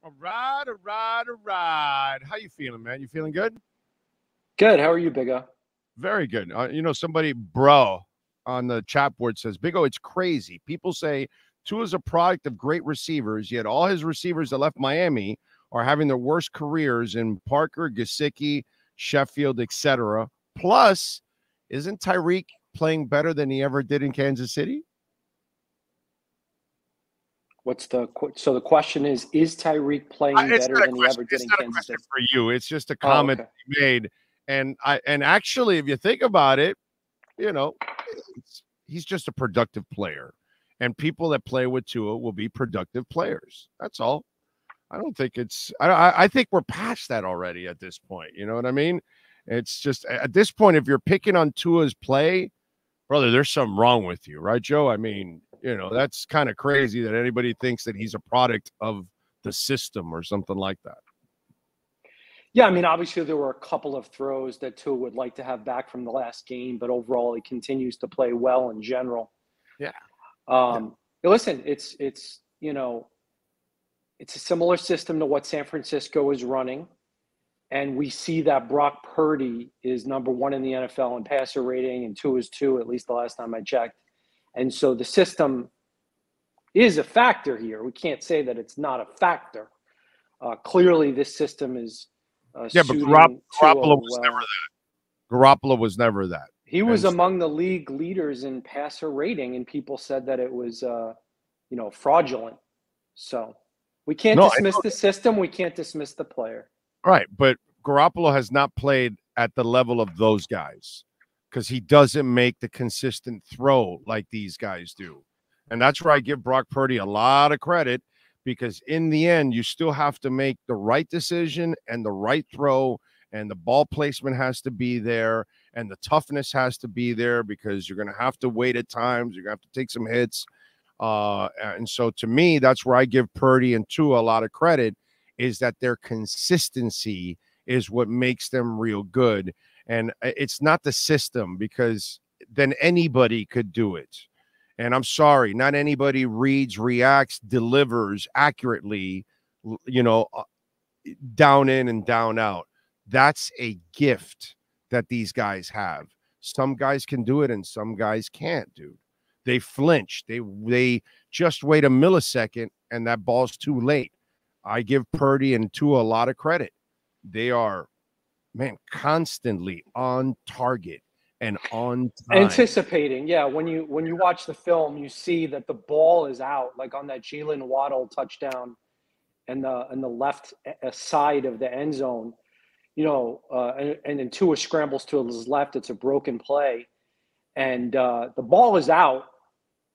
All right, all right, all right. How you feeling, man? You feeling good? Good. How are you, Big O? Very good. Somebody, bro, on the chat board says, Big O, it's crazy. People say Tua's a product of great receivers, yet all his receivers that left Miami are having their worst careers in Parker, Gesicki, Sheffield, etc. Plus, isn't Tyreek playing better than he ever did in Kansas City? So the question is Tyreek playing better than he ever did in Kansas City? For you, it's just a comment he made, and actually, if you think about it, he's just a productive player, and people that play with Tua will be productive players. That's all. I don't think it's. I think we're past that already at this point. You know what I mean? It's just at this point, if you're picking on Tua's play, brother, there's something wrong with you, right, Joe? I mean, that's kind of crazy that anybody thinks that he's a product of the system or something like that. Yeah, I mean, obviously there were a couple of throws that Tua would like to have back from the last game, but overall he continues to play well in general. Yeah. Listen, it's a similar system to what San Francisco is running, and we see that Brock Purdy is number 1 in the NFL in passer rating, and Tua is 2, at least the last time I checked. And so the system is a factor here. We can't say that it's not a factor. Clearly, this system is but Garoppolo was never that. Garoppolo was never that. He was among the league leaders in passer rating, and people said that it was, fraudulent. So we can't dismiss the system. We can't dismiss the player. Right, but Garoppolo has not played at the level of those guys, because he doesn't make the consistent throw like these guys do. And that's where I give Brock Purdy a lot of credit, because in the end, you still have to make the right decision and the right throw, and the ball placement has to be there, and the toughness has to be there, because you're going to have to wait at times. You're going to have to take some hits. And so to me, that's where I give Purdy and Tua a lot of credit, is that their consistency is what makes them real good. And it's not the system, because then anybody could do it. And I'm sorry, not anybody reads, reacts, delivers accurately, down in and down out. That's a gift that these guys have. Some guys can do it and some guys can't, dude. They flinch. They just wait a millisecond and that ball's too late. I give Purdy and Tua a lot of credit. They are, constantly on target and on time. Anticipating, yeah. When you watch the film, you see that the ball is out, like on that Jalen Waddle touchdown, and the left side of the end zone, and then Tua scrambles to his left. It's a broken play, and the ball is out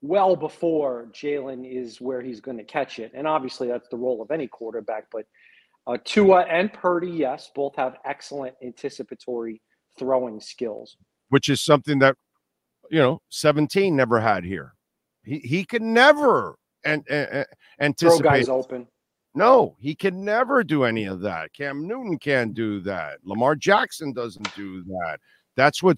well before Jalen is where he's going to catch it. And obviously that's the role of any quarterback, but Tua and Purdy, yes, both have excellent anticipatory throwing skills, which is something that 17 never had here. He can never anticipate throw guys open. No, he can never do any of that. Cam Newton can't do that. Lamar Jackson doesn't do that. That's what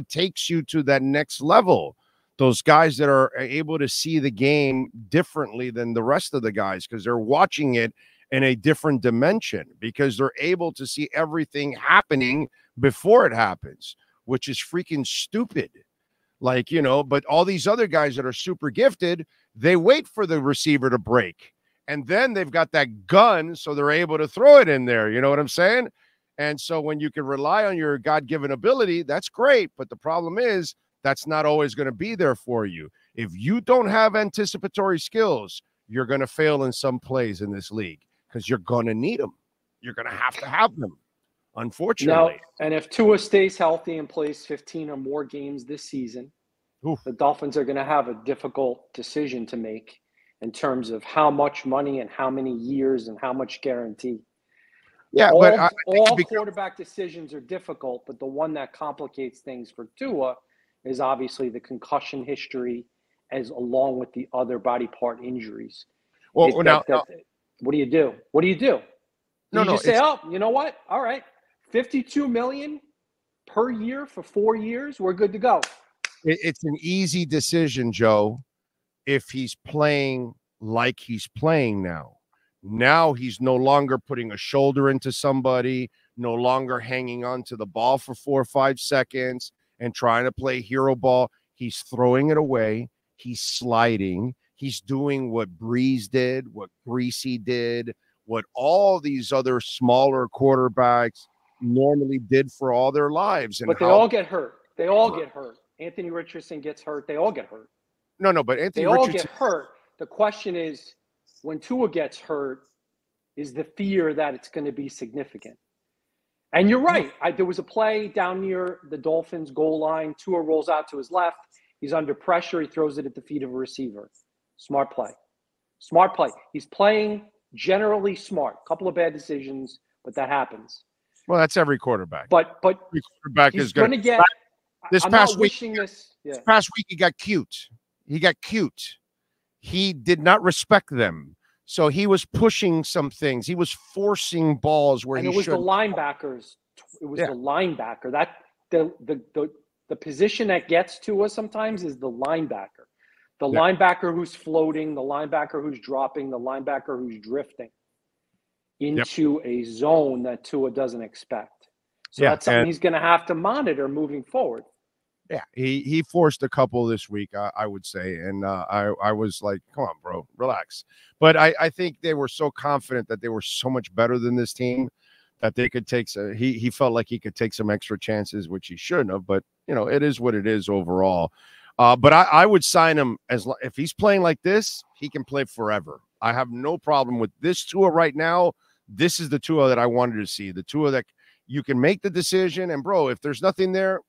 takes you to that next level. Those guys that are able to see the game differently than the rest of the guys, because they're watching it in a different dimension, because they're able to see everything happening before it happens, which is freaking stupid. But all these other guys that are super gifted, they wait for the receiver to break, and then they've got that gun, so they're able to throw it in there. You know what I'm saying? And so when you can rely on your God-given ability, that's great. But the problem is that's not always going to be there for you. If you don't have anticipatory skills, you're going to fail in some plays in this league, because you're going to need them. You're going to have them, unfortunately. No, and if Tua stays healthy and plays 15 or more games this season, the Dolphins are going to have a difficult decision to make in terms of how much money and how many years and how much guarantee. Yeah, all quarterback decisions are difficult, but the one that complicates things for Tua is obviously the concussion history, as along with the other body part injuries. Well, what do you do? What do you do? You just say, oh, you know what? All right, $52 million per year for 4 years. We're good to go. It's an easy decision, Joe, if he's playing like he's playing now, Now he's no longer putting a shoulder into somebody, no longer hanging on to the ball for 4 or 5 seconds and trying to play hero ball. He's throwing it away. He's sliding. He's doing what Breeze did, what Greasy did, what all these other smaller quarterbacks normally did for all their lives. But they all get hurt. They all get hurt. Anthony Richardson gets hurt. They all get hurt. No, but Anthony Richardson. They all get hurt. The question is, when Tua gets hurt, is the fear that it's going to be significant. And you're right. There was a play down near the Dolphins goal line. Tua rolls out to his left. He's under pressure. He throws it at the feet of a receiver. Smart play. Smart play. He's playing generally smart. A couple of bad decisions, but that happens. Well, that's every quarterback. But every quarterback is going to get. This I'm past not week, wishing this. Yeah. This past week, he got cute. He did not respect them. So he was pushing some things. He was forcing balls where and he it was should. The linebackers. It was the linebacker. That the position that gets to us sometimes is the linebacker. The linebacker who's floating, the linebacker who's dropping, the linebacker who's drifting into a zone that Tua doesn't expect. So that's something he's going to have to monitor moving forward. Yeah, he forced a couple this week, I would say, and I was like, come on, bro, relax. But I think they were so confident that they were so much better than this team that they could take some. He felt like he could take some extra chances, which he shouldn't have. But it is what it is overall. But I would sign him if he's playing like this, he can play forever. I have no problem with this Tua right now. This is the Tua that I wanted to see. The Tua that you can make the decision, and bro, if there's nothing there,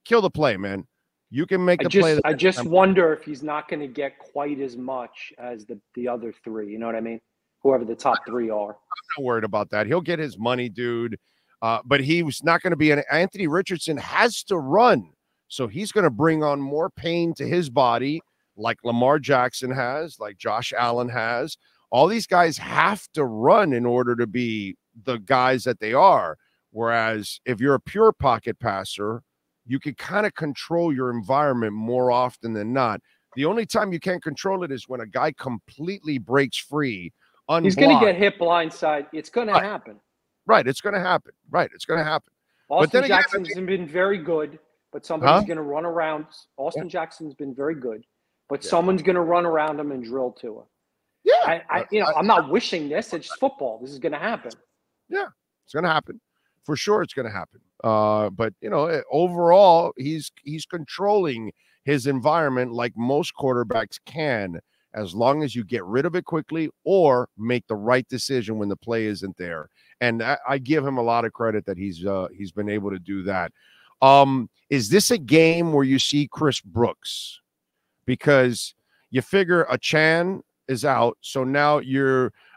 kill the play, man. You can make the play. I just wonder if he's not going to get quite as much as the other three. You know what I mean? Whoever the top three are. I'm not worried about that. He'll get his money, dude. But he was not going to be Anthony Richardson has to run. So he's going to bring on more pain to his body like Lamar Jackson has, like Josh Allen has. All these guys have to run in order to be the guys that they are. Whereas if you're a pure pocket passer, you can kind of control your environment more often than not. The only time you can't control it is when a guy completely breaks free. Unblocked. He's going to get hit blindside. It's going to happen. Right. It's going to happen. Right. It's going to happen. Austin Jackson's been very good, but somebody's going to run around. Austin Jackson's been very good, but someone's going to run around him and drill to him. Yeah. I'm not wishing this. It's football. This is going to happen. Yeah. It's going to happen. For sure it's going to happen. But, overall, he's controlling his environment like most quarterbacks can, as long as you get rid of it quickly or make the right decision when the play isn't there. And I give him a lot of credit that he's been able to do that. Is this a game where you see Chris Brooks? Because you figure a Chan is out, so now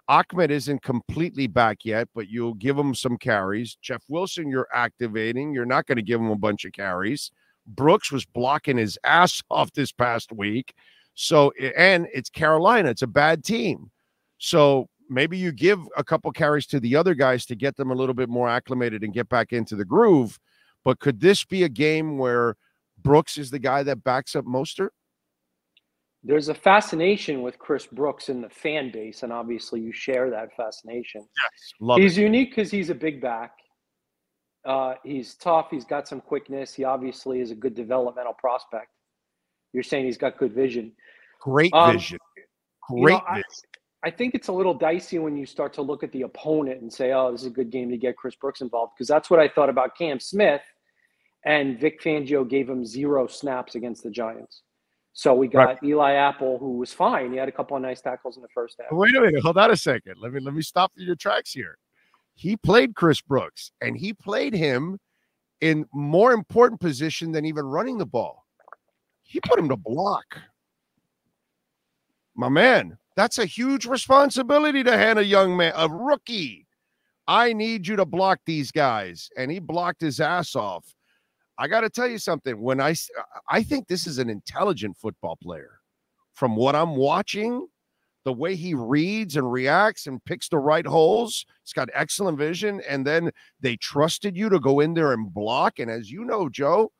Ahmed isn't completely back yet, but you'll give him some carries. Jeff Wilson, you're activating. You're not going to give him a bunch of carries. Brooks was blocking his ass off this past week. So, and it's Carolina. It's a bad team. So maybe you give a couple carries to the other guys to get them a little bit more acclimated and get back into the groove. But could this be a game where Brooks is the guy that backs up Mostert? There's a fascination with Chris Brooks in the fan base, and obviously you share that fascination. Yes, love He's it. Unique because he's a big back. He's tough. He's got some quickness. He obviously is a good developmental prospect. You're saying he's got good vision. Great vision. Great vision. I think it's a little dicey when you start to look at the opponent and say, oh, this is a good game to get Chris Brooks involved, because that's what I thought about Cam Smith, and Vic Fangio gave him 0 snaps against the Giants. So we got Eli Apple, who was fine. He had a couple of nice tackles in the first half. Wait a minute. Hold on a second. Let me stop your tracks here. He played Chris Brooks, and he played him in more important position than even running the ball. He put him to block. My man, that's a huge responsibility to hand a young man, a rookie. I need you to block these guys. And he blocked his ass off. I got to tell you something. When I think this is an intelligent football player. From what I'm watching, the way he reads and reacts and picks the right holes, he's got excellent vision. And then they trusted you to go in there and block. And as you know, Joe,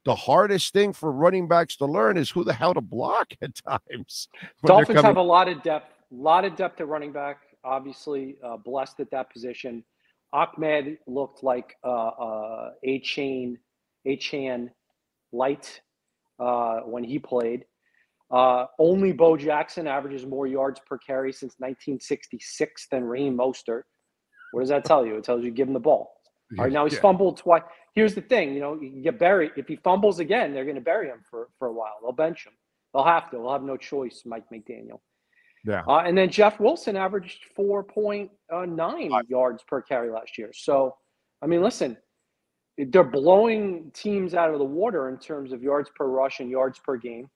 the hardest thing for running backs to learn is who the hell to block at times. Dolphins have a lot of depth at running back. obviously blessed at that position. Ahmed looked like Chan light when he played. Only Bo Jackson averages more yards per carry since 1966 than Raheem Mostert. What does that tell you? It tells you give him the ball. All right, now he's fumbled twice. Here's the thing, you get buried. If he fumbles again, they're going to bury him for a while. They'll bench him. They'll have to. They'll have no choice, Mike McDaniel. Yeah. And then Jeff Wilson averaged 4.9 yards per carry last year. So, I mean, listen, they're blowing teams out of the water in terms of yards per rush and yards per game.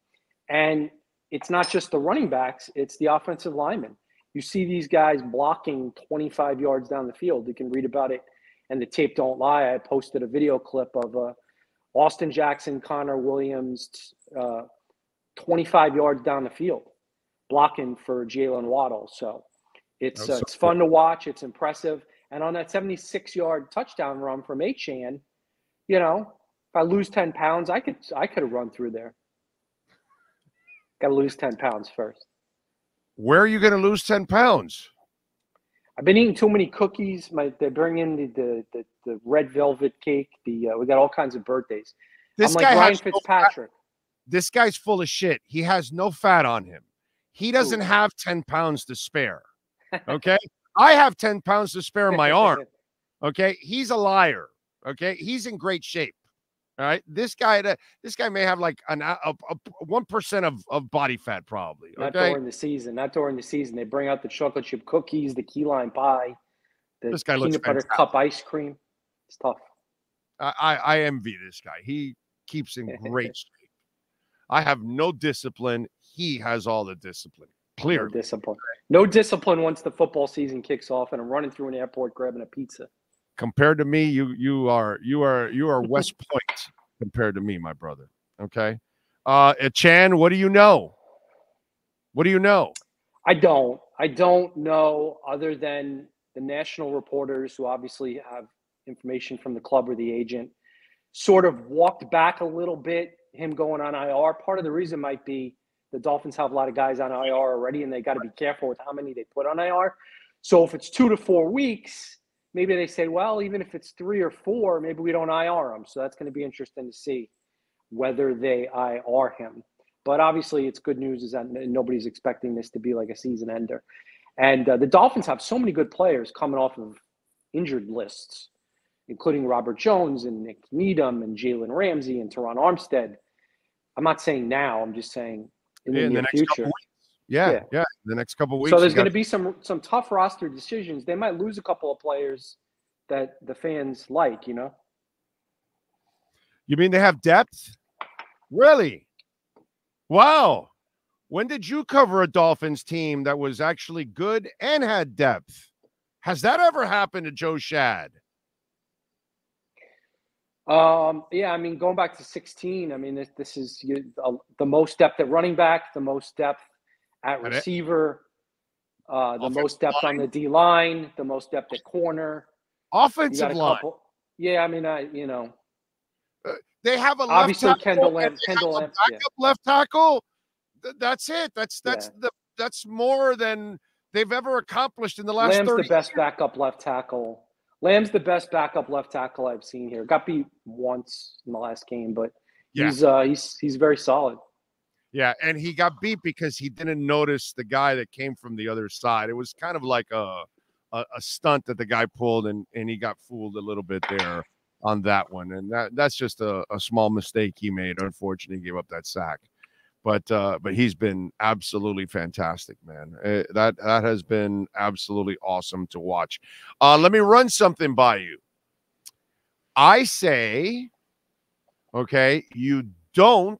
And it's not just the running backs, it's the offensive linemen. You see these guys blocking 25 yards down the field. You can read about it, and the tape don't lie. I posted a video clip of Austin Jackson, Connor Williams, 25 yards down the field, blocking for Jalen Waddle. So it's fun to watch. It's impressive. And on that 76-yard touchdown run from Chan, if I lose 10 pounds, I could have run through there. Got to lose 10 pounds first. Where are you going to lose 10 pounds? I've been eating too many cookies. They bring in the red velvet cake. We got all kinds of birthdays. This I'm guy like Ryan Fitzpatrick. This guy's full of shit. He has no fat on him. He doesn't have 10 pounds to spare. Okay? I have 10 pounds to spare in my arm. Okay? He's a liar. Okay? He's in great shape. All right? This guy may have like a 1% of body fat probably. Okay? Not during the season. They bring out the chocolate chip cookies, the key lime pie, the peanut butter cup ice cream. It's tough. I envy this guy. He keeps in great shape. I have no discipline. He has all the discipline. Clearly. No discipline once the football season kicks off and I'm running through an airport grabbing a pizza. Compared to me, you are West Point compared to me, my brother. Okay. Chan, what do you know? What do you know? I don't know, other than the national reporters who obviously have information from the club or the agent, sort of walked back a little bit, him going on IR. Part of the reason might be the Dolphins have a lot of guys on IR already, and they got to be careful with how many they put on IR. So if it's 2 to 4 weeks, maybe they say, well, even if it's 3 or 4, maybe we don't IR him. So that's going to be interesting to see whether they IR him. But obviously, it's good news is that nobody's expecting this to be like a season ender. And the Dolphins have so many good players coming off of injured lists, including Robert Jones and Nick Needham and Jalen Ramsey and Teron Armstead. I'm not saying now. I'm just saying in the near future. Yeah, the next couple of weeks. So there's going to be some tough roster decisions. They might lose a couple of players that the fans like, You mean they have depth? Really? Wow. When did you cover a Dolphins team that was actually good and had depth? Has that ever happened to Joe Schad? Yeah, I mean, going back to 16, I mean, this is the most depth at running back, the most depth at receiver, the most depth on the D line, the most depth at corner, offensive line. Yeah, I mean, they have a obviously left Kendall tackle, backup left tackle. That's it. That's more than they've ever accomplished in the last 30 years. The best backup left tackle. Lamb's the best backup left tackle I've seen here. Got beat once in the last game, but he's very solid. Yeah, and he got beat because he didn't notice the guy that came from the other side. It was kind of like a stunt that the guy pulled, and he got fooled a little bit there on that one. And that's just a small mistake he made. Unfortunately, he gave up that sack. But he's been absolutely fantastic, man. That has been absolutely awesome to watch. Let me run something by you. I say, okay, you don't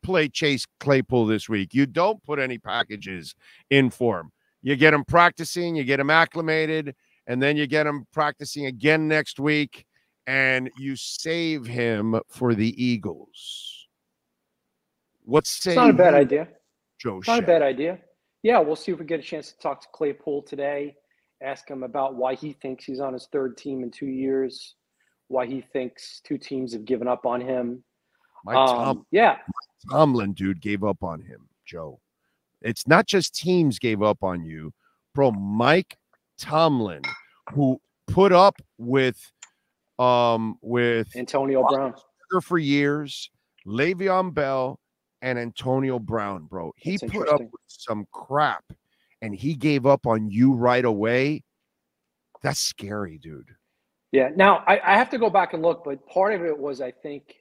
play Chase Claypool this week. You don't put any packages in for him. You get him practicing, you get him acclimated, and then you get him practicing again next week. And you save him for the Eagles. It's not a bad idea. Joe It's not a bad idea. Yeah, we'll see if we get a chance to talk to Claypool today. Ask him about why he thinks he's on his third team in 2 years. Why he thinks 2 teams have given up on him. Tomlin dude gave up on him, Joe. It's not just teams gave up on you, bro. Mike Tomlin, who put up with Antonio Brown for years, Le'Veon Bell, and Antonio Brown, bro. He put up with some crap, and he gave up on you right away. That's scary, dude. Yeah. Now, I have to go back and look, but part of it was, I think,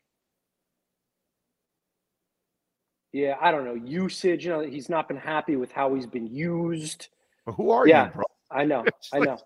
yeah, I don't know, usage. You know, he's not been happy with how he's been used. Who are you, bro? I know. I know.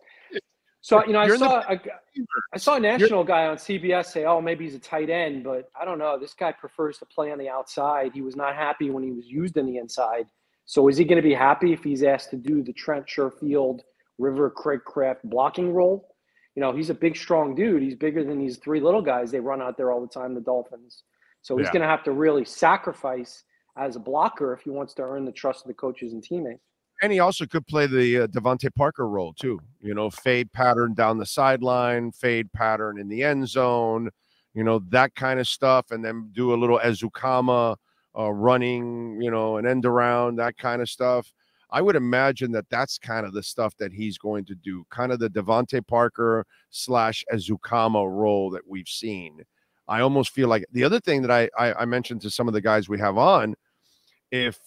So, you know, I saw a national guy on CBS say, oh, maybe he's a tight end, but I don't know. This guy prefers to play on the outside. He was not happy when he was used in the inside. So is he going to be happy if he's asked to do the Trent Sherfield, River Craigcraft blocking role? You know, he's a big, strong dude. He's bigger than these three little guys they run out there all the time, the Dolphins. So he's going to have to really sacrifice as a blocker if he wants to earn the trust of the coaches and teammates. And he also could play the Devontae Parker role too. You know, fade pattern down the sideline, fade pattern in the end zone, you know, that kind of stuff. And then do a little Ezukama running, you know, an end around, that kind of stuff. I would imagine that that's kind of the stuff that he's going to do, kind of the Devontae Parker / Ezukama role that we've seen. I almost feel like the other thing that I mentioned to some of the guys we have on, if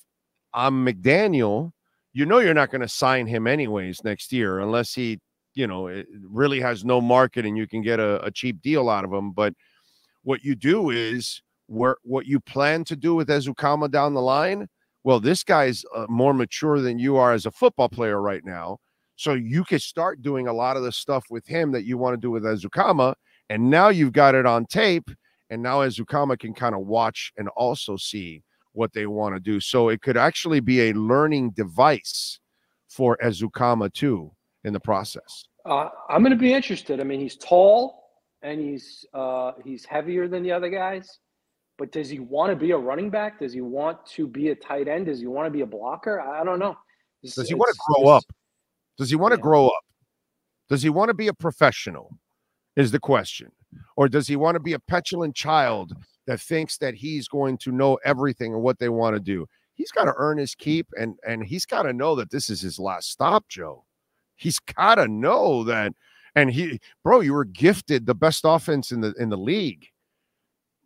I'm McDaniel, you know you're not going to sign him anyways next year unless he, you know, it really has no market and you can get a cheap deal out of him. But what you do is what you plan to do with Ezukama down the line. Well, this guy's more mature than you are as a football player right now. So you can start doing a lot of the stuff with him that you want to do with Ezukama. And now you've got it on tape. And now Ezukama can kind of watch and also see what they want to do. So it could actually be a learning device for Ezukama too in the process. I'm going to be interested. I mean, he's tall and he's heavier than the other guys, but does he want to be a running back? Does he want to be a tight end? Does he want to be a blocker? I don't know. Does he want to grow up? Does he want to grow up? Does he want to be a professional is the question. Or does he want to be a petulant child that thinks that he's going to know everything and what they want to do? He's got to earn his keep, and he's got to know that this is his last stop, Joe. He's got to know that. And bro, you were gifted the best offense in the league.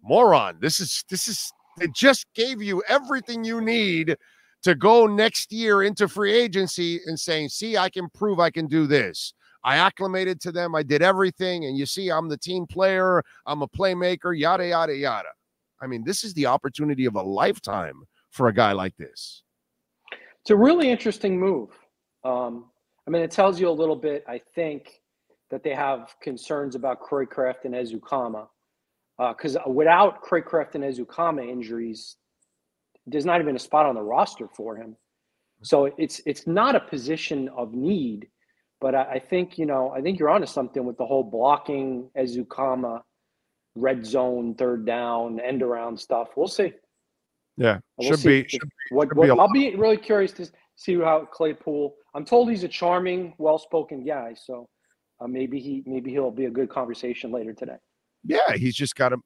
Moron. This is it just gave you everything you need to go next year into free agency and saying, see, I can prove I can do this. I acclimated to them. I did everything. And you see, I'm the team player. I'm a playmaker, yada, yada, yada. I mean, this is the opportunity of a lifetime for a guy like this. It's a really interesting move. I mean, it tells you a little bit, I think, that they have concerns about Craycraft and Ezukama. Because without Craycraft and Ezukama injuries, there's not even a spot on the roster for him. So it's not a position of need. But I think, you know, I think you're onto something with the whole blocking, Ezukama, red zone, third down, end around stuff. We'll see. Yeah, I'll be really curious to see how Claypool. I'm told he's a charming, well-spoken guy, so maybe he'll be a good conversation later today. Yeah, he's just got to.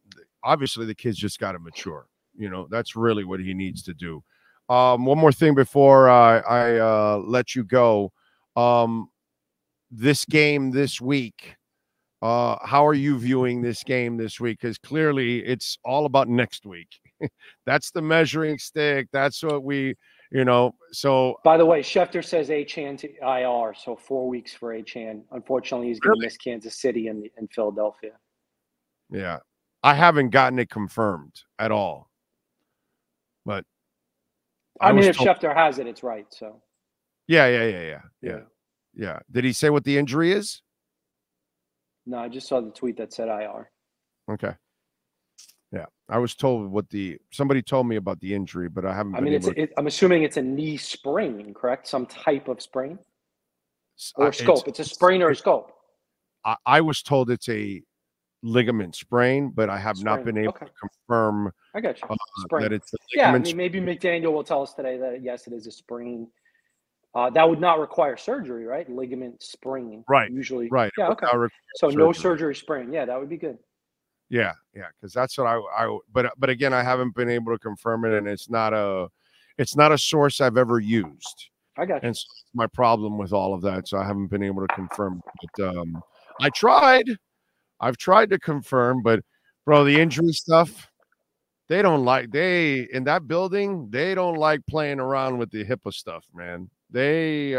Obviously, the kid's just got to mature. You know, that's really what he needs to do. One more thing before I let you go. This game this week, how are you viewing this game this week? Because clearly it's all about next week. That's the measuring stick. That's what we, you know, so. By the way, Schefter says Achane to IR, so 4 weeks for Achane. Unfortunately, he's going to miss Kansas City and Philadelphia. Yeah. I haven't gotten it confirmed at all. But I mean, if Schefter has it, it's right, so. Yeah. Did he say what the injury is? No, I just saw the tweet that said IR. Okay. Yeah, I was told somebody told me about the injury, but I haven't. I'm assuming it's a knee sprain, correct? Some type of sprain or scope. It's a sprain or a scope. I was told it's a ligament sprain, but I have not been able to confirm. I got you. That it's a ligament. Yeah, I mean, maybe McDaniel will tell us today that yes, it is a sprain. That would not require surgery, right? Ligament sprain. Right. Usually. Right. Yeah. Okay. So no surgery sprain. Yeah, that would be good. Yeah. Because that's what but again, I haven't been able to confirm it, and it's It's not a source I've ever used. I got you. And so my problem with all of that, so I haven't been able to confirm. But I tried. I've tried to confirm, but bro, the injury stuff, they don't like. In that building, they don't like playing around with the HIPAA stuff, man. They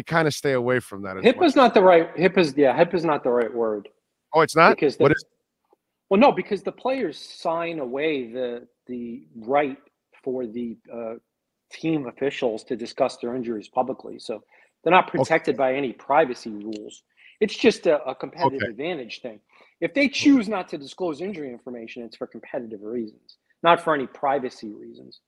kind of stay away from that. HIPAA's not the right. HIPAA's not the right word. Oh, it's not. Because what is? Well, no, because the players sign away the right for the team officials to discuss their injuries publicly. So they're not protected by any privacy rules. It's just a competitive advantage thing. If they choose not to disclose injury information, it's for competitive reasons, not for any privacy reasons.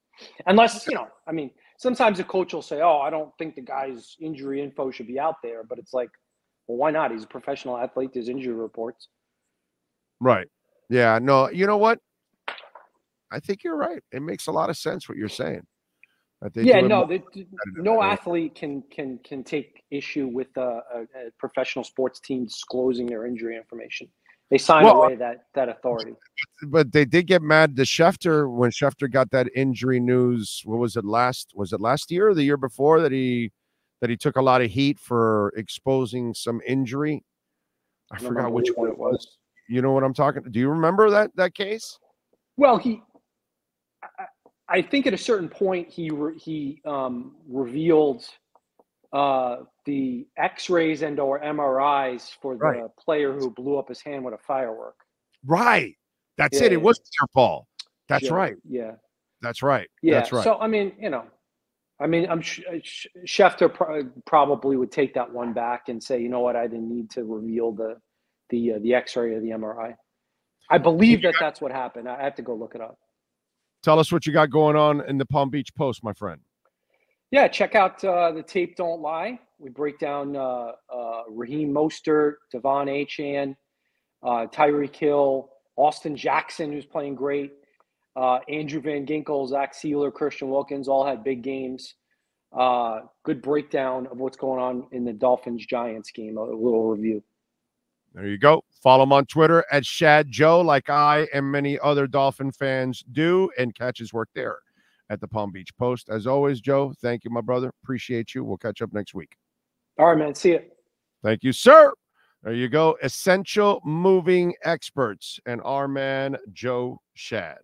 Unless, I mean, sometimes a coach will say, oh, I don't think the guy's injury info should be out there. But it's like, well, why not? He's a professional athlete. There's injury reports. Right. Yeah. No, you know what? I think you're right. It makes a lot of sense what you're saying. No athlete can take issue with a professional sports team disclosing their injury information. They sign away that authority. But they did get mad to Schefter when Schefter got that injury news. What was it last year or the year before that he took a lot of heat for exposing some injury? I forgot which one it was. You know what I'm talking? Do you remember that case? Well, I think at a certain point he revealed the X-rays and or MRIs for the player who blew up his hand with a firework. Right. That's it. It was their Paul. That's right. Yeah. That's right. Yeah. That's right. So I'm Schefter probably would take that one back and say, you know what, I didn't need to reveal the X-ray or the MRI. I believe that's what happened. I have to go look it up. Tell us what you got going on in the Palm Beach Post, my friend. Yeah, check out the Tape Don't Lie. We break down Raheem Mostert, Devon Achane, Tyreek Hill, Austin Jackson, who's playing great, Andrew Van Ginkel, Zach Sealer, Christian Wilkins, all had big games. Good breakdown of what's going on in the Dolphins-Giants game, a little review. There you go. Follow him on Twitter at Schad Joe, like I and many other Dolphin fans do, and catch his work there at the Palm Beach Post. As always, Joe, thank you, my brother. Appreciate you. We'll catch up next week. All right, man. See you. Thank you, sir. There you go. Essential moving experts and our man, Joe Schad.